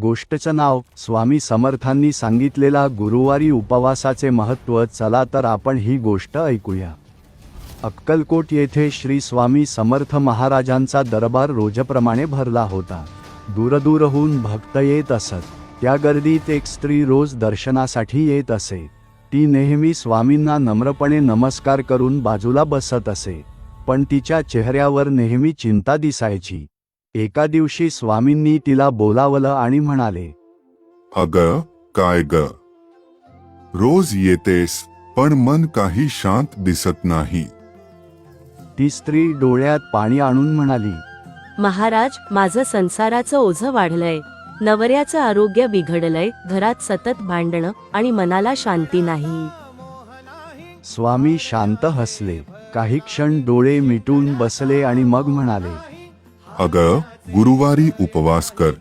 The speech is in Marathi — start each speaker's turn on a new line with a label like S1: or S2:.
S1: गोष्टचं नाव स्वामी समर्थांनी सांगितलेला गुरुवारी उपवासाचे महत्त्व. चला तर आपण ही गोष्ट ऐकूया. अक्कलकोट येथे श्री स्वामी समर्थ महाराजांचा दरबार रोजप्रमाणे भरला होता. दूरदूरहून भक्त येत असत. त्या गर्दीत एक स्त्री रोज दर्शनासाठी येत असे. ती नेहमी स्वामींना नम्रपणे नमस्कार करून बाजूला बसत असे, पण तिच्या चेहऱ्यावर नेहमी चिंता दिसायची. एका दिवशी स्वामींनी तिला बोलावलं आणि म्हणाले,
S2: अगं काय ग, रोज येतेस पण मन काही शांत दिसत नाही.
S1: ती स्त्री डोळ्यात पाणी आणून म्हणाली,
S3: महाराज, माझं संसाराचं ओझं वाढलंय, नवऱ्याचं आरोग्य बिघडलंय, घरात सतत भांडणं आणि मनाला शांती नाही.
S1: स्वामी शांत हसले. काही क्षण डोळे मिटून बसले आणि मग म्हणाले,
S2: अगं गुरुवारी उपवास कर,